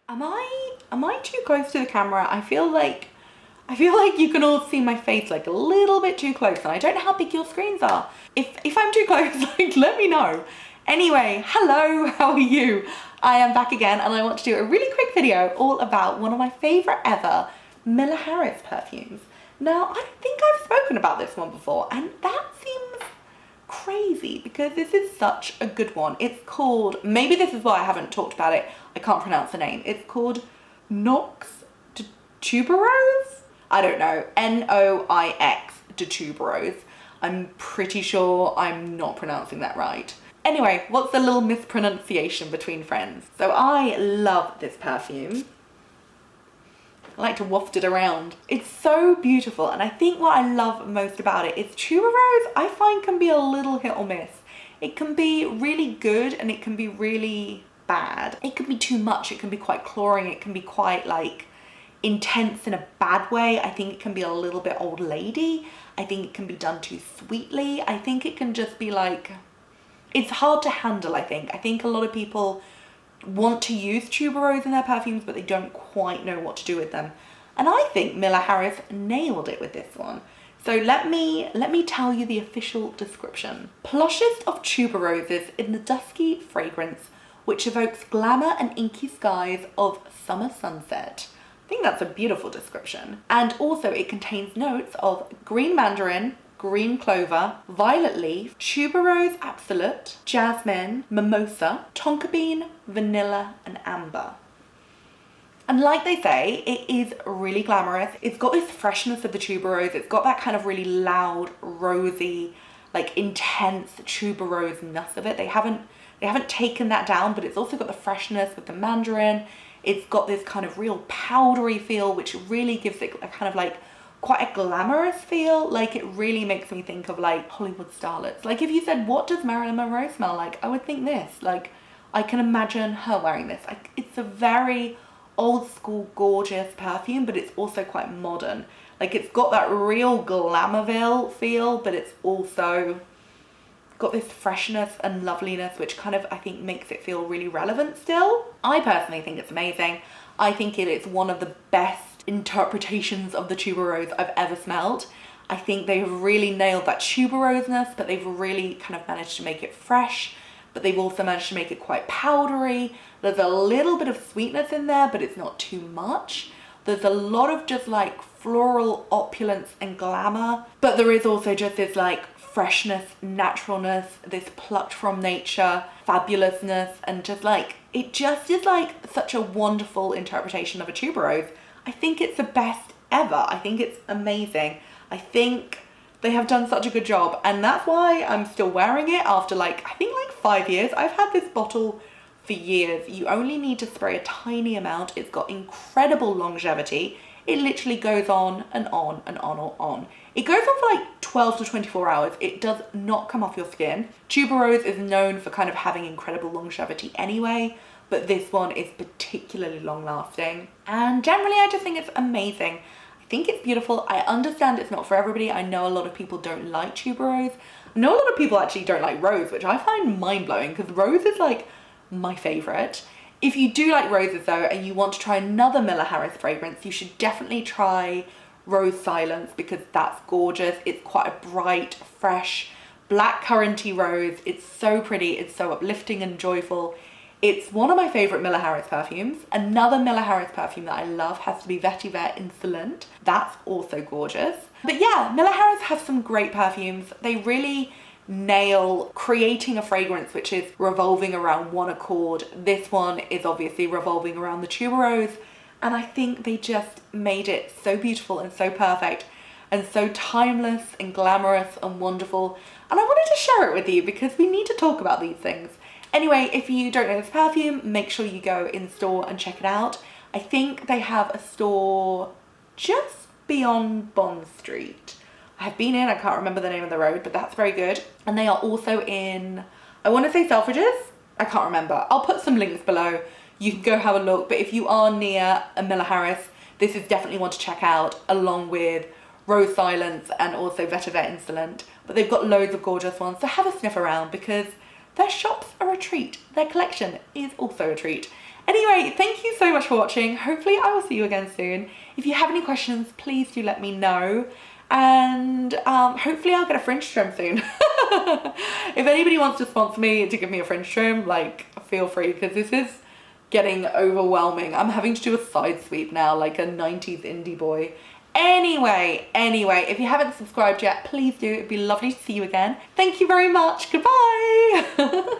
Am I too close to the camera? I feel like you can all see my face like a little bit too close, and I don't know how big your screens are. If I'm too close, like, let me know. Anyway, hello, how are you? I am back again, and I want to do a really quick video all about one of my favorite ever Miller Harris perfumes. Now, I don't think I've spoken about this one before, and that seems crazy because this is such a good one. It's called, maybe this is why I haven't talked about it, I can't pronounce the name. It's called Noix de Tuberose? I don't know, Noix de Tuberose. I'm pretty sure I'm not pronouncing that right. Anyway, what's the little mispronunciation between friends? So I love this perfume. I like to waft it around. It's so beautiful, and I think what I love most about it is Tuberose, I find, can be a little hit or miss. It can be really good and it can be really bad. It can be too much, it can be quite cloying, it can be quite like intense in a bad way. I think it can be a little bit old lady. I think it can be done too sweetly. I think it can just be like, it's hard to handle, I think. I think a lot of people want to use Tuberose in their perfumes, but they don't quite know what to do with them. And I think Miller Harris nailed it with this one. So let me tell you the official description. Plushest of tuberoses in the dusky fragrance, which evokes glamour and inky skies of summer sunset. I think that's a beautiful description. And also it contains notes of green mandarin, green clover, violet leaf, tuberose absolute, jasmine, mimosa, tonka bean, vanilla, and amber. And like they say, it is really glamorous. It's got this freshness of the tuberose. It's got that kind of really loud, rosy, like intense tuberose-ness of it. They haven't taken that down, but it's also got the freshness with the mandarin. It's got this kind of real powdery feel, which really gives it a kind of like quite a glamorous feel. Like, it really makes me think of like Hollywood starlets. Like, if you said, what does Marilyn Monroe smell like? I would think this. Like, I can imagine her wearing this. Like, it's a very old school, gorgeous perfume, but it's also quite modern. Like, it's got that real Glamourville feel, but it's also got this freshness and loveliness, which kind of, I think, makes it feel really relevant still. I personally think it's amazing. I think it is one of the best interpretations of the tuberose I've ever smelled. I think they've really nailed that tuberose-ness, but they've really kind of managed to make it fresh, but they've also managed to make it quite powdery. There's a little bit of sweetness in there, but it's not too much. There's a lot of just like floral opulence and glamour, but there is also just this like freshness, naturalness, this plucked from nature, fabulousness, and just like, it just is like such a wonderful interpretation of a tuberose. I think it's the best ever. I think it's amazing. I think they have done such a good job, and that's why I'm still wearing it after like, I think like 5 years. I've had this bottle for years. You only need to spray a tiny amount. It's got incredible longevity. It literally goes on and on and on and on. It goes on for like 12 to 24 hours. It does not come off your skin. Tuberose is known for kind of having incredible longevity anyway, but this one is particularly long lasting. And generally, I just think it's amazing. I think it's beautiful. I understand it's not for everybody. I know a lot of people don't like tuberose. I know a lot of people actually don't like rose, which I find mind-blowing because rose is like my favorite. If you do like roses though, and you want to try another Miller Harris fragrance, you should definitely try Rose Silence, because that's gorgeous. It's quite a bright, fresh, black curranty rose. It's so pretty. It's so uplifting and joyful. It's one of my favorite Miller Harris perfumes. Another Miller Harris perfume that I love has to be Vetiver Insolent. That's also gorgeous. But yeah, Miller Harris have some great perfumes. They really nail creating a fragrance which is revolving around one accord. This one is obviously revolving around the tuberose, and I think they just made it so beautiful and so perfect and so timeless and glamorous and wonderful. And I wanted to share it with you because we need to talk about these things. Anyway, if you don't know this perfume, make sure you go in store and check it out. I think they have a store just beyond Bond Street. I have been in, I can't remember the name of the road, but that's very good. And they are also in, I want to say Selfridges, I can't remember. I'll put some links below. You can go have a look, but if you are near a Miller Harris, this is definitely one to check out, along with Rose Silence and also Vetiver Insolent. But they've got loads of gorgeous ones, so have a sniff around because their shops are a treat. Their collection is also a treat. Anyway, thank you so much for watching. Hopefully I will see you again soon. If you have any questions, please do let me know. And hopefully I'll get a French trim soon. If anybody wants to sponsor me to give me a French trim, like, feel free, because this is getting overwhelming. I'm having to do a side sweep now, like a 90s indie boy. Anyway, if you haven't subscribed yet, please do. It'd be lovely to see you again. Thank you very much. Goodbye.